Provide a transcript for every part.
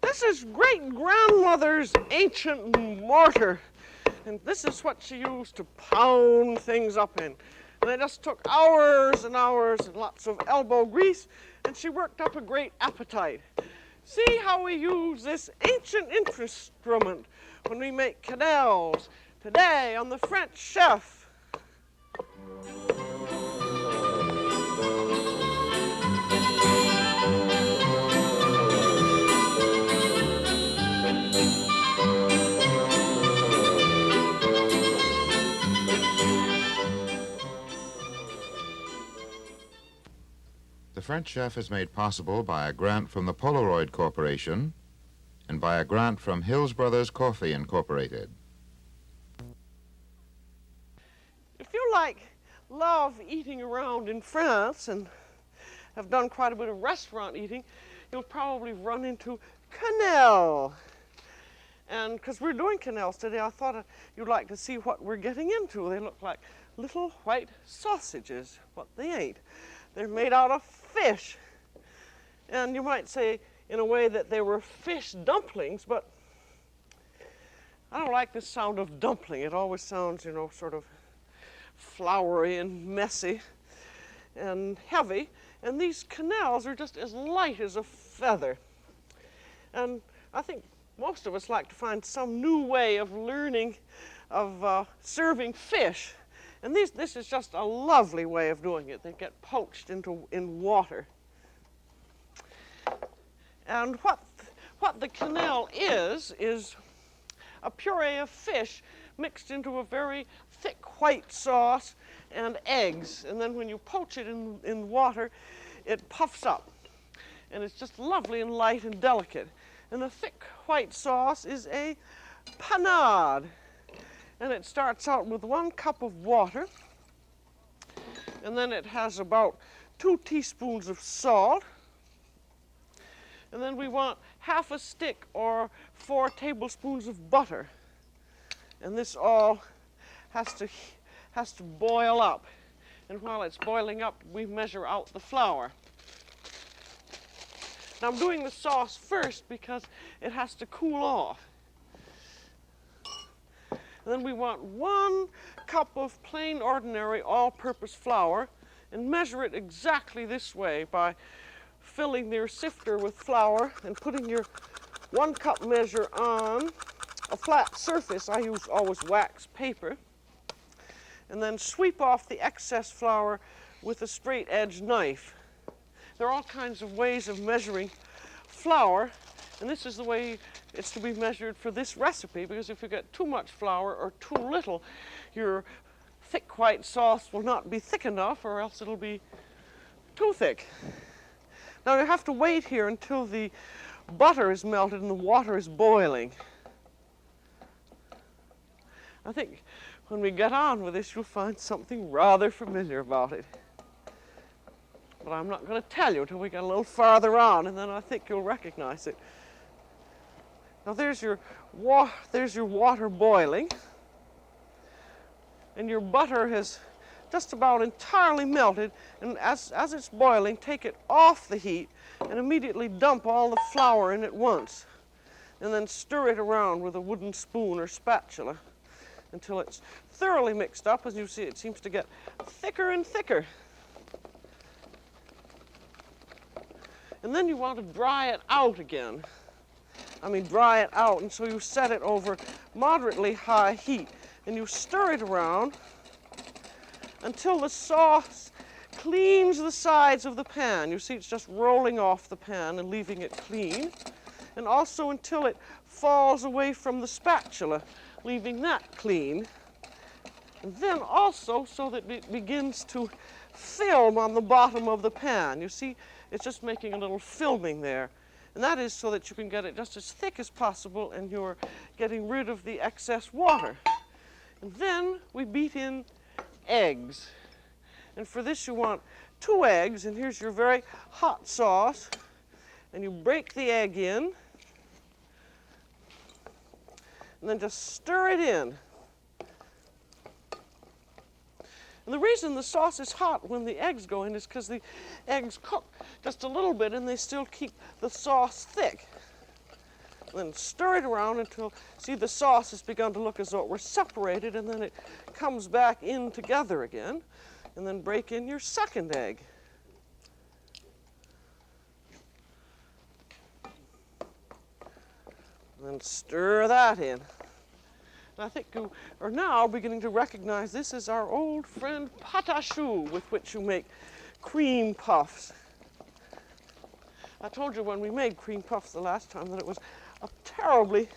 This is great-grandmother's ancient mortar. And this is what she used to pound things up in. And it just took hours and hours and lots of elbow grease, and she worked up a great appetite. See how we use this ancient instrument when we make quenelles today on the French chef. The French chef is made possible by a grant from the Polaroid Corporation and by a grant from Hills Brothers Coffee Incorporated. If you love eating around in France and have done quite a bit of restaurant eating, you'll probably run into quenelles. And because we're doing quenelles today, I thought you'd like to see what we're getting into. They look like little white sausages, what they ain't. They're made out of fish. And you might say, in a way, that they were fish dumplings, but I don't like the sound of dumpling. It always sounds, you know, sort of floury and messy and heavy. And these quenelles are just as light as a feather. And I think most of us like to find some new way of learning of serving fish. And this is just a lovely way of doing it. They get poached in water. And what the quenelle is a puree of fish mixed into a very thick white sauce and eggs. And then when you poach it in water, it puffs up. And it's just lovely and light and delicate. And the thick white sauce is a panade. And it starts out with 1 cup of water, and then it has about 2 teaspoons of salt, and then we want half a stick or 4 tablespoons of butter. And this all has to boil up. And while it's boiling up, we measure out the flour. Now I'm doing the sauce first because it has to cool off. Then we want 1 cup of plain, ordinary, all-purpose flour, and measure it exactly this way by filling your sifter with flour and putting your 1 cup measure on a flat surface. I use always wax paper. And then sweep off the excess flour with a straight-edge knife. There are all kinds of ways of measuring flour, and this is the way it's to be measured for this recipe, because if you get too much flour or too little, your thick white sauce will not be thick enough, or else it'll be too thick. Now you have to wait here until the butter is melted and the water is boiling. I think when we get on with this, you'll find something rather familiar about it. But I'm not going to tell you until we get a little farther on, and then I think you'll recognize it. Now there's your water boiling, and your butter has just about entirely melted, and as it's boiling, take it off the heat and immediately dump all the flour in at once, and then stir it around with a wooden spoon or spatula until it's thoroughly mixed up. As you see, it seems to get thicker and thicker. And then you want to dry it out again. Dry it out, and so you set it over moderately high heat, and you stir it around until the sauce cleans the sides of the pan. You see, it's just rolling off the pan and leaving it clean, and also until it falls away from the spatula, leaving that clean. And then also so that it begins to film on the bottom of the pan. You see, it's just making a little filming there. And that is so that you can get it just as thick as possible, and you're getting rid of the excess water. And then we beat in eggs. And for this you want 2 eggs, and here's your very hot sauce. And you break the egg in, and then just stir it in. And the reason the sauce is hot when the eggs go in is because the eggs cook just a little bit and they still keep the sauce thick. Then stir it around until, see, the sauce has begun to look as though it were separated, and then it comes back in together again. And then break in your second egg. And then stir that in. And I think you are now beginning to recognize this is our old friend poaching, with which you make cream puffs. I told you when we made cream puffs the last time that it was a terribly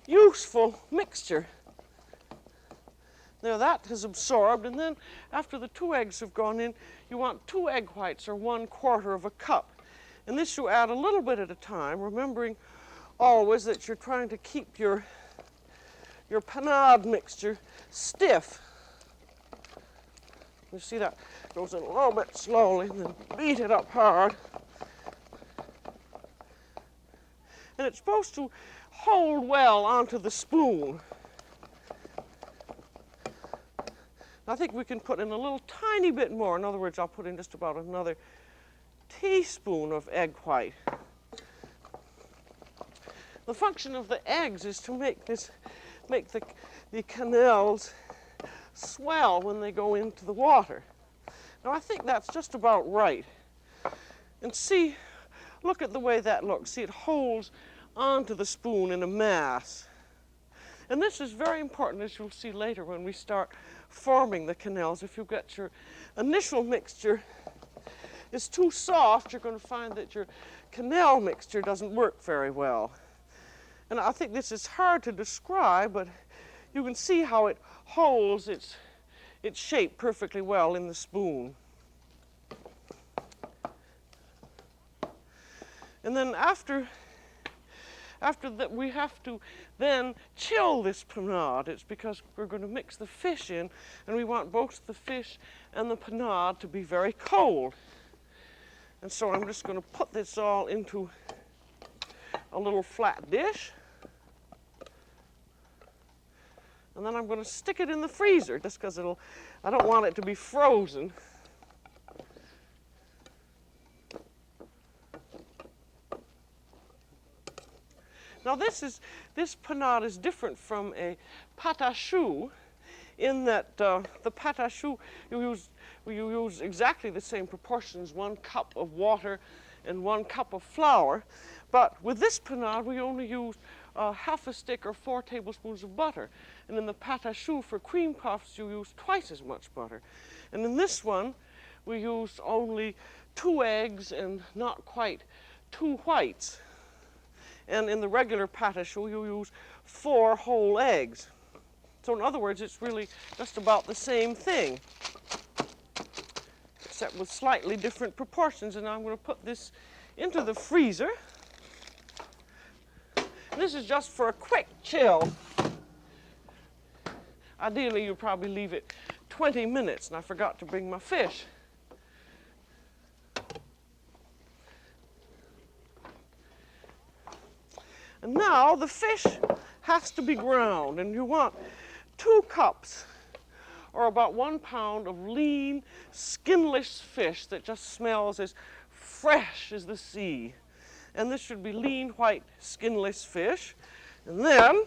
useful mixture. Now that has absorbed, and then after the 2 eggs have gone in, you want 2 egg whites, or 1/4 of a cup. And this you add a little bit at a time, remembering always that you're trying to keep your panade mixture stiff. You see that goes in a little bit slowly, and then beat it up hard. And it's supposed to hold well onto the spoon. I think we can put in a little tiny bit more. In other words, I'll put in just about another teaspoon of egg white. The function of the eggs is to make the quenelles swell when they go into the water. Now I think that's just about right. And see, look at the way that looks. See, it holds onto the spoon in a mass. And this is very important, as you'll see later when we start forming the quenelles. If you get your initial mixture is too soft, you're going to find that your quenelle mixture doesn't work very well. And I think this is hard to describe, but you can see how it holds its shape perfectly well in the spoon. And then after that, we have to then chill this panade. It's because we're going to mix the fish in, and we want both the fish and the panade to be very cold. And so I'm just going to put this all into a little flat dish. And then I'm going to stick it in the freezer, just because I don't want it to be frozen. Now this panade is different from a poaching in that the poaching you use exactly the same proportions, 1 cup of water and 1 cup of flour. But with this panade we only use half a stick or 4 tablespoons of butter. And in the poaching for cream puffs you use twice as much butter. And in this one we use only 2 eggs and not quite 2 whites. And in the regular poaching, you use 4 whole eggs. So in other words, it's really just about the same thing, except with slightly different proportions. And I'm going to put this into the freezer. And this is just for a quick chill. Ideally, you probably leave it 20 minutes, and I forgot to bring my fish. And now the fish has to be ground, and you want 2 cups, or about 1 pound of lean, skinless fish that just smells as fresh as the sea. And this should be lean, white, skinless fish. And then,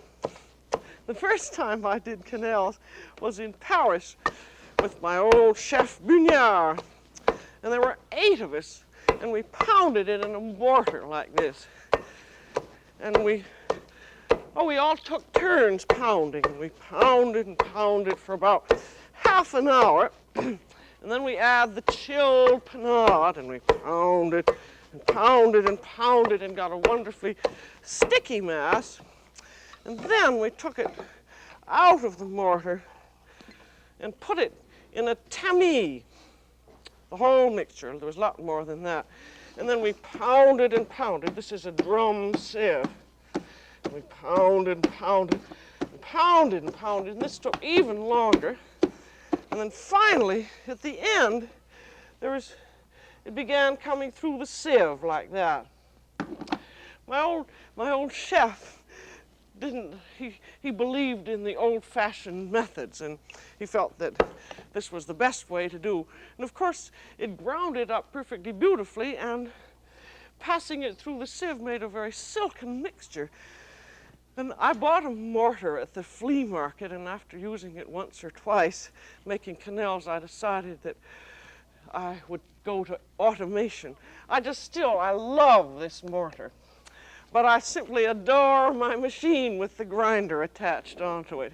the first time I did quenelles was in Paris with my old chef Bugnard. And there were 8 of us, and we pounded it in a mortar like this. And we all took turns pounding. And we pounded and pounded for about half an hour. And then we add the chilled panade, and we pounded and pounded and pounded and got a wonderfully sticky mass. And then we took it out of the mortar and put it in a tamis, the whole mixture. There was a lot more than that. And then we pounded and pounded. This is a drum sieve. And we pounded and pounded and pounded and pounded. And this took even longer. And then finally, at the end, it began coming through the sieve like that. My old chef he believed in the old-fashioned methods, and he felt that this was the best way to do. And of course, it ground it up perfectly beautifully and passing it through the sieve made a very silken mixture. And I bought a mortar at the flea market, and after using it once or twice, making quenelles, I decided that I would go to automation. I love this mortar. But I simply adore my machine with the grinder attached onto it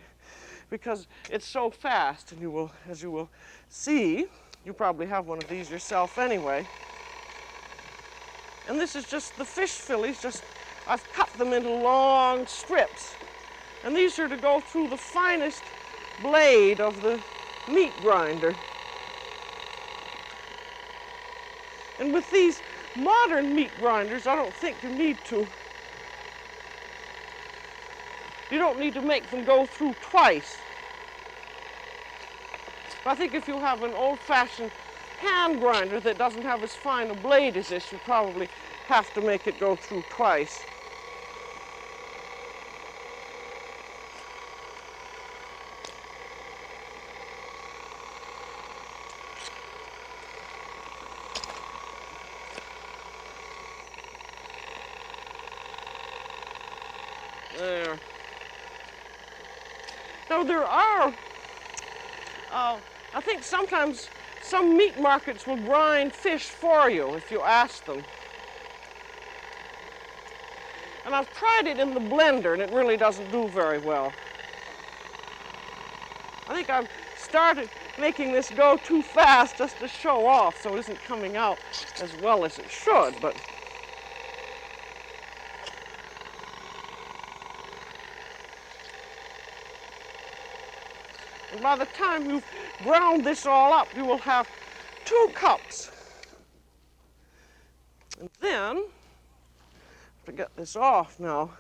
because it's so fast, and as you will see, you probably have one of these yourself anyway. And this is just the fish fillies, I've cut them into long strips. And these are to go through the finest blade of the meat grinder. And with these modern meat grinders, I don't think you don't need to make them go through twice. I think if you have an old-fashioned hand grinder that doesn't have as fine a blade as this, you probably have to make it go through twice. There. Now there are, I think sometimes some meat markets will grind fish for you if you ask them. And I've tried it in the blender, and it really doesn't do very well. I think I've started making this go too fast just to show off, so it isn't coming out as well as it should, but and by the time you've ground this all up, you will have 2 cups. And then, to get this off now,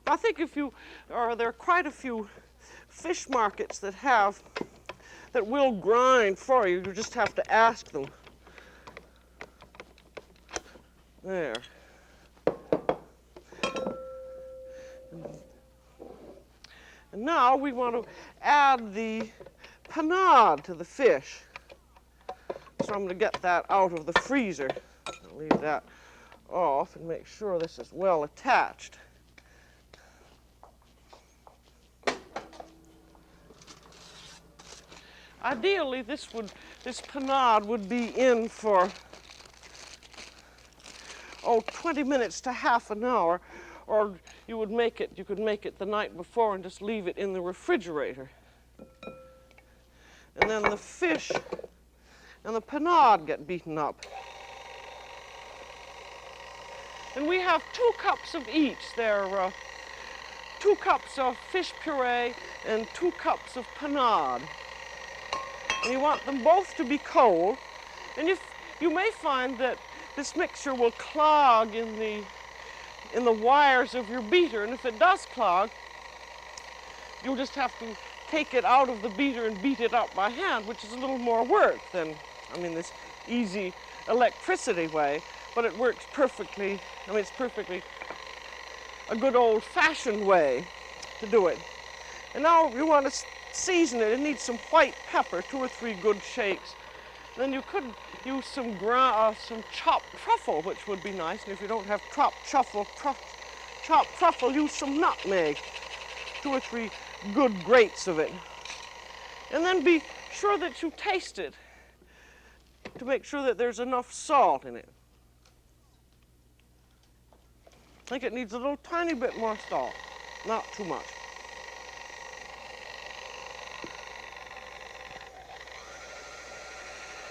I think there are quite a few fish markets that will grind for you. You just have to ask them. There. And now we want to add the panade to the fish. So I'm going to get that out of the freezer. I'll leave that off and make sure this is well attached. Ideally, this panade would be in for 20 minutes to half an hour, or you could make it the night before and just leave it in the refrigerator. And then the fish and the panade get beaten up. And we have 2 cups of each. They're 2 cups of fish puree and 2 cups of panade. And you want them both to be cold. And you may find that this mixture will clog in the wires of your beater, and if it does clog, you'll just have to take it out of the beater and beat it up by hand, which is a little more work than, this easy electricity way, but it works perfectly. It's perfectly a good old-fashioned way to do it. And now you want to season it. It needs some white pepper, 2 or 3 good shakes. Then you could use some chopped truffle, which would be nice. And if you don't have chopped truffle, use some nutmeg, 2 or 3 good grates of it. And then be sure that you taste it to make sure that there's enough salt in it. I think it needs a little tiny bit more salt, not too much.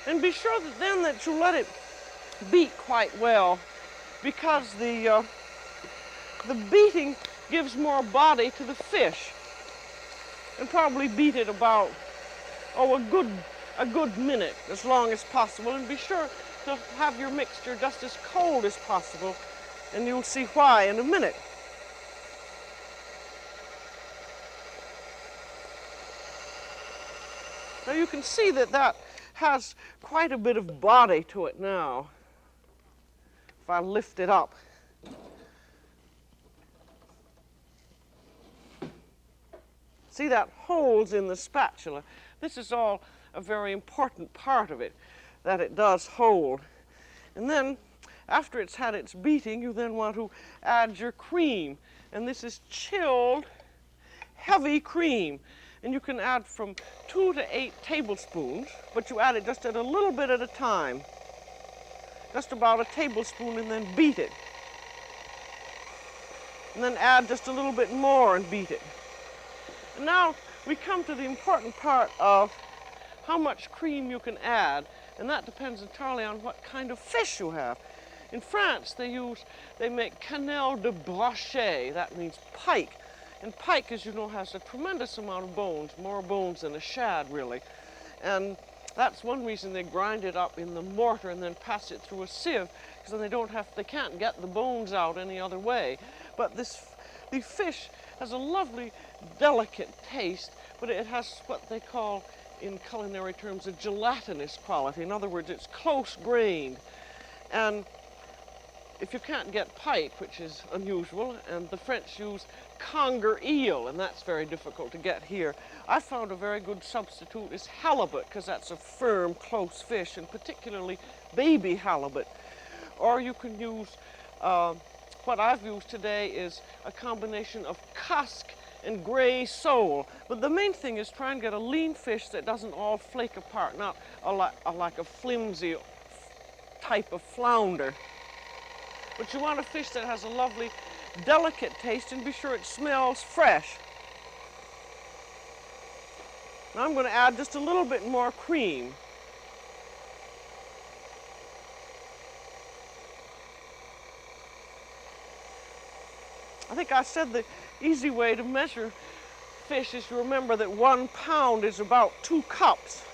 And be sure that you let it beat quite well, because the beating gives more body to the fish. And probably beat it about a good minute, as long as possible. And be sure to have your mixture just as cold as possible, and you'll see why in a minute. Now you can see that has quite a bit of body to it now. If I lift it up. See that holes in the spatula? This is all a very important part of it, that it does hold. And then, after it's had its beating, you then want to add your cream. And this is chilled, heavy cream. And you can add from 2 to 8 tablespoons, but you add it just at a little bit at a time. Just about a tablespoon, and then beat it. And then add just a little bit more and beat it. And now we come to the important part of how much cream you can add, and that depends entirely on what kind of fish you have. In France, they make quenelles de brochet. That means pike. And pike, as you know, has a tremendous amount of bones, more bones than a shad, really. And that's one reason they grind it up in the mortar and then pass it through a sieve, because then they can't get the bones out any other way. But the fish has a lovely, delicate taste, but it has what they call, in culinary terms, a gelatinous quality. In other words, it's close-grained. And if you can't get pike, which is unusual, and the French use conger eel, and that's very difficult to get here, I found a very good substitute is halibut, because that's a firm, close fish, and particularly baby halibut. Or you can use, what I've used today is a combination of cusk and gray sole. But the main thing is try and get a lean fish that doesn't all flake apart, not like a flimsy type of flounder. But you want a fish that has a lovely, delicate taste, and be sure it smells fresh. Now I'm going to add just a little bit more cream. I think I said the easy way to measure fish is to remember that 1 pound is about 2 cups.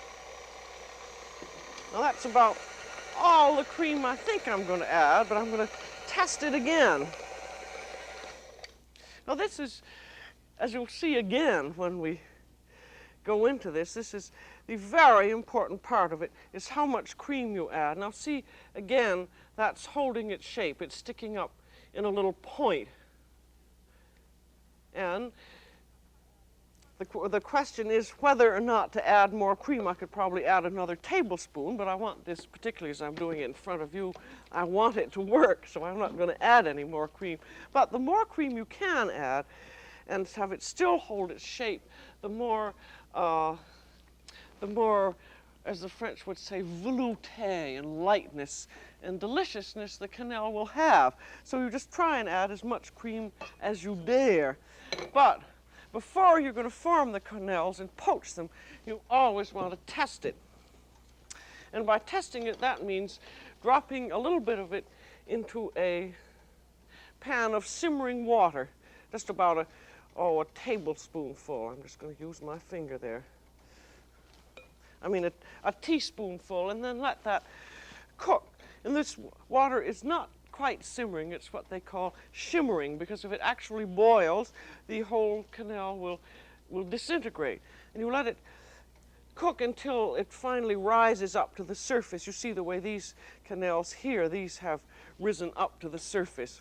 Now that's about all the cream I think I'm going to add, but I'm going to test it again. Now this is, as you'll see again when we go into this is the very important part of it, is how much cream you add. Now see, again, that's holding its shape. It's sticking up in a little point. And the question is whether or not to add more cream. I could probably add another tablespoon, but I want this, particularly as I'm doing it in front of you, I want it to work, so I'm not going to add any more cream. But the more cream you can add and have it still hold its shape, the more, as the French would say, velouté and lightness and deliciousness the quenelle will have. So you just try and add as much cream as you dare. But before you're going to form the quenelles and poach them, you always want to test it. And by testing it, that means dropping a little bit of it into a pan of simmering water, just about a tablespoonful. I'm just going to use my finger there. I mean a teaspoonful, and then let that cook. And this water is not quite simmering, it's what they call shimmering, because if it actually boils, the whole quenelle will disintegrate. And you let it cook until it finally rises up to the surface. You see the way these quenelles here, these have risen up to the surface.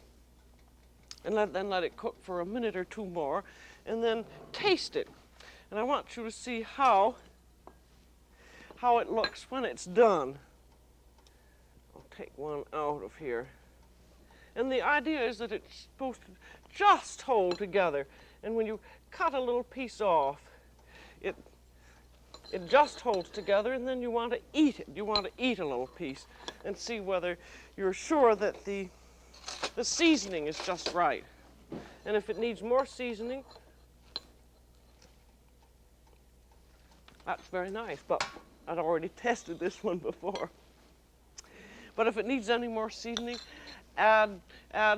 And then let it cook for a minute or two more, and then taste it. And I want you to see how it looks when it's done. I'll take one out of here. And the idea is that it's supposed to just hold together. And when you cut a little piece off, it just holds together, and then you want to eat it. You want to eat a little piece and see whether you're sure that the seasoning is just right. And if it needs more seasoning, that's very nice, but I'd already tested this one before. But if it needs any more seasoning, add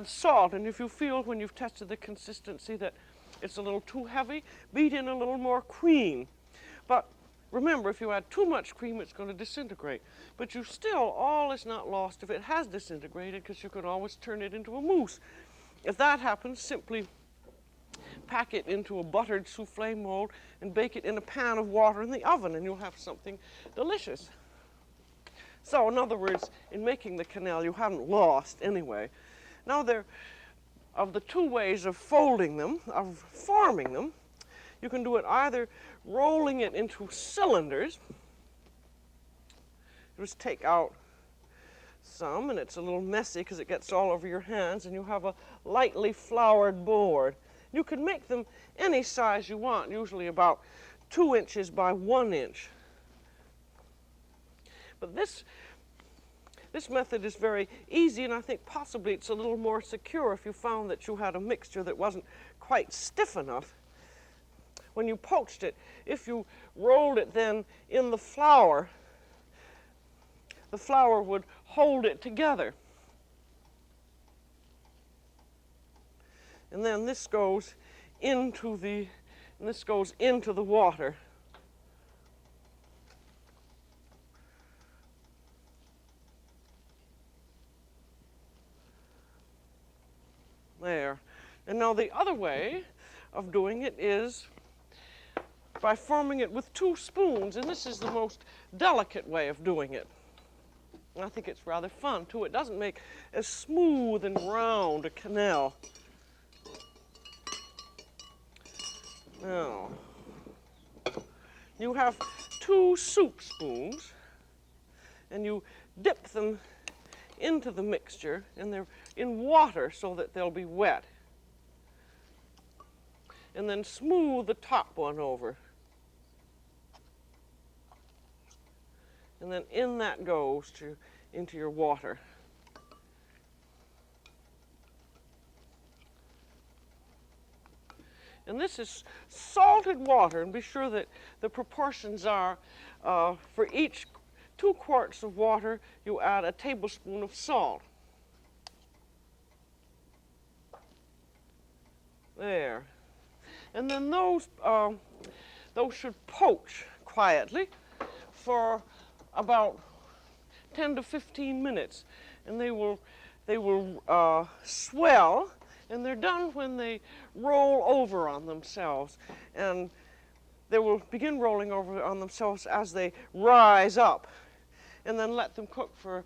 salt. And if you feel when you've tested the consistency that it's a little too heavy, beat in a little more cream. But remember, if you add too much cream, it's going to disintegrate. But you still, all is not lost if it has disintegrated, because you can always turn it into a mousse. If that happens, simply pack it into a buttered souffle mold and bake it in a pan of water in the oven, and you'll have something delicious. So, in other words, in making the quenelle, you haven't lost anyway. Now, of the two ways of folding them, of forming them, you can do it either rolling it into cylinders. Just take out some, and it's a little messy because it gets all over your hands, and you have a lightly floured board. You can make them any size you want, usually about 2 inches by 1 inch. But this method is very easy, and I think possibly it's a little more secure if you found that you had a mixture that wasn't quite stiff enough. When you poached it, if you rolled it then in the flour would hold it together. And then this goes into the water. There. And now the other way of doing it is by forming it with 2 spoons, and this is the most delicate way of doing it. And I think it's rather fun, too. It doesn't make as smooth and round a quenelle. Now, you have 2 soup spoons, and you dip them into the mixture, and they're in water so that they'll be wet. And then smooth the top one over. And then in that goes into your water. And this is salted water, and be sure that the proportions are for each 2 quarts of water, you add a tablespoon of salt. There. And then those should poach quietly for about 10 to 15 minutes, and they will swell, and they're done when they roll over on themselves, and they will begin rolling over on themselves as they rise up, and then let them cook for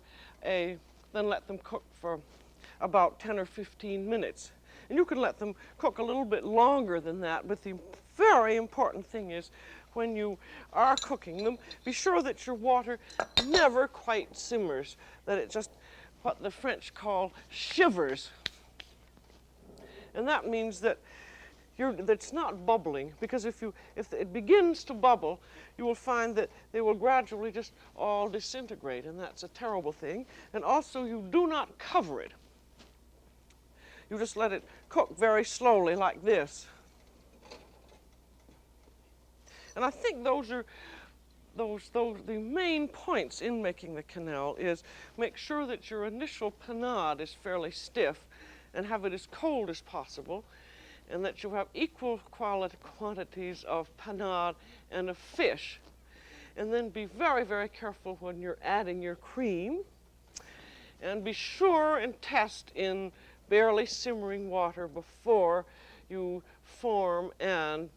about 10 or 15 minutes. And you can let them cook a little bit longer than that, but the very important thing is when you are cooking them, be sure that your water never quite simmers, that it just, what the French call, shivers. And that means that it's not bubbling, because if it begins to bubble, you will find that they will gradually just all disintegrate, and that's a terrible thing. And also, you do not cover it. You just let it cook very slowly like this. And I think those are the main points in making the quenelle is make sure that your initial panade is fairly stiff and have it as cold as possible, and that you have equal quantities of panade and of fish. And then be very, very careful when you're adding your cream, and be sure and test in barely simmering water before you form and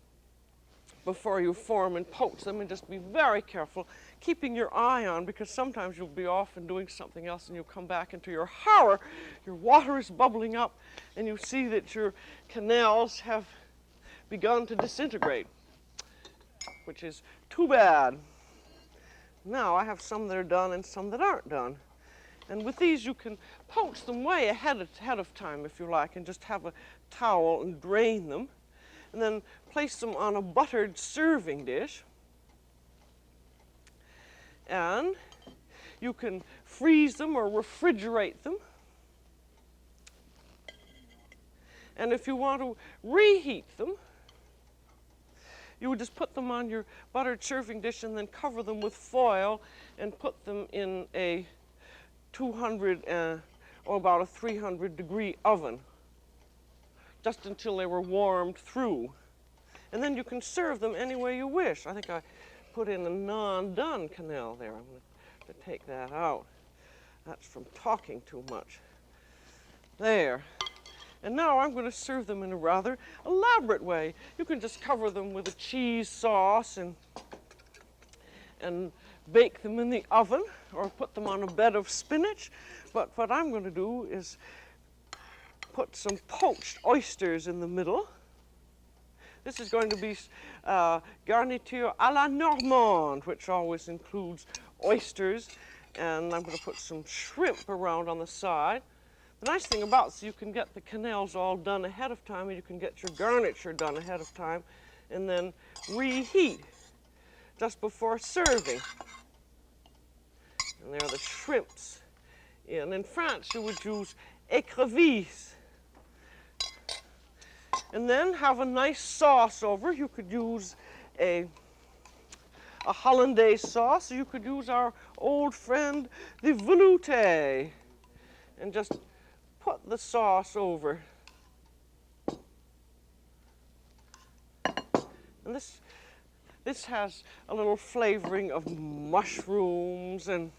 poach them, and just be very careful, keeping your eye on, because sometimes you'll be off and doing something else, and you'll come back into your horror, your water is bubbling up, and you see that your quenelles have begun to disintegrate, which is too bad. Now I have some that are done and some that aren't done. And with these, you can poach them way ahead of time, if you like, and just have a towel and drain them. And then place them on a buttered serving dish. And you can freeze them or refrigerate them. And if you want to reheat them, you would just put them on your buttered serving dish and then cover them with foil and put them in a 200 or about a 300-degree oven, just until they were warmed through. And then you can serve them any way you wish. I think I put in a non-done quenelle there. I'm going to take that out. That's from talking too much. There. And now I'm going to serve them in a rather elaborate way. You can just cover them with a cheese sauce and bake them in the oven, or put them on a bed of spinach. But what I'm going to do is put some poached oysters in the middle. This is going to be garniture à la Normande, which always includes oysters And I'm going to put some shrimp around on the side. The nice thing about it is you can get the quenelles all done ahead of time, and you can get your garniture done ahead of time, and then reheat just before serving. And there are the shrimps. And in France, you would use écrevisses. And then have a nice sauce over. You could use a hollandaise sauce, or you could use our old friend, the velouté, and just put the sauce over. And this has a little flavoring of mushrooms and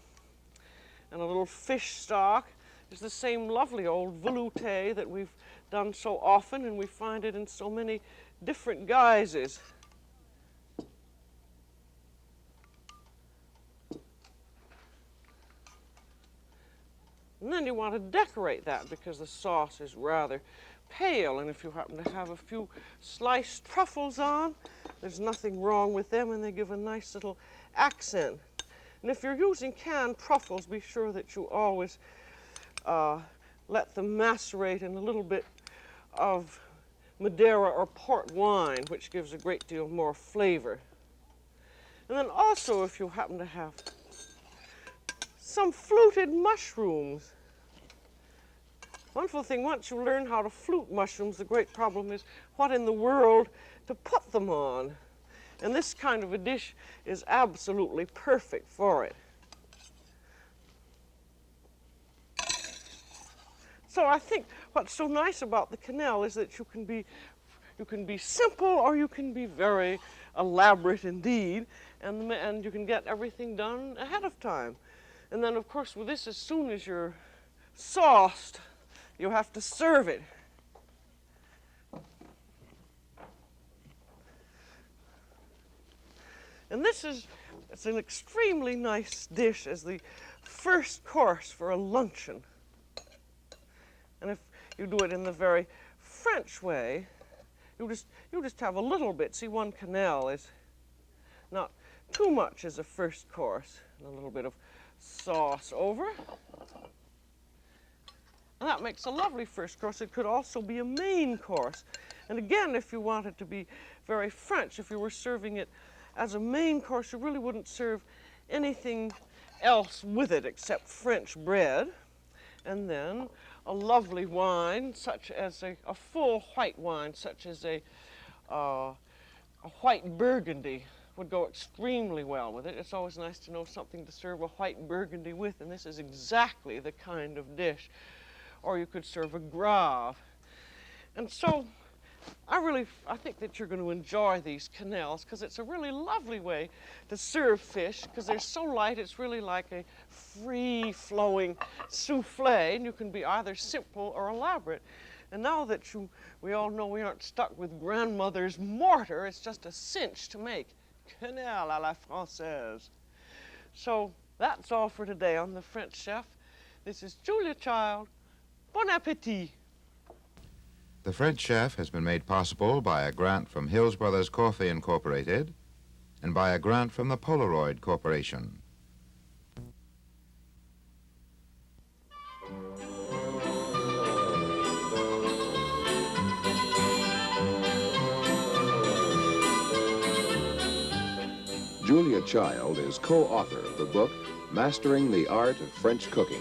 a little fish stock. It's the same lovely old velouté that we've done so often, and we find it in so many different guises. And then you want to decorate that because the sauce is rather pale, and if you happen to have a few sliced truffles on, there's nothing wrong with them, and they give a nice little accent. And if you're using canned truffles, be sure that you always let them macerate in a little bit of Madeira or port wine, which gives a great deal more flavor. And then also, if you happen to have some fluted mushrooms. Wonderful thing, once you learn how to flute mushrooms, the great problem is what in the world to put them on. And this kind of a dish is absolutely perfect for it. So I think what's so nice about the quenelle is that you can be simple, or you can be very elaborate indeed, and you can get everything done ahead of time. And then, of course, with this, as soon as you're sauced, you have to serve it. And it's an extremely nice dish as the first course for a luncheon. And if you do it in the very French way, you just have a little bit. See, one quenelle is not too much as a first course, and a little bit of sauce over. And that makes a lovely first course. It could also be a main course. And again, if you wanted to be very French, if you were serving it as a main course, you really wouldn't serve anything else with it except French bread. And then a lovely wine, such as a full white wine, such as a white Burgundy, would go extremely well with it. It's always nice to know something to serve a white Burgundy with, and this is exactly the kind of dish. Or you could serve a Grave. And so I think that you're going to enjoy these quenelles because it's a really lovely way to serve fish, because they're so light. It's really like a free-flowing souffle, and you can be either simple or elaborate. And now that we all know we aren't stuck with grandmother's mortar, it's just a cinch to make quenelle à la française. So that's all for today on The French Chef. This is Julia Child. Bon appétit. The French Chef has been made possible by a grant from Hills Brothers Coffee Incorporated and by a grant from the Polaroid Corporation. Julia Child is co-author of the book Mastering the Art of French Cooking.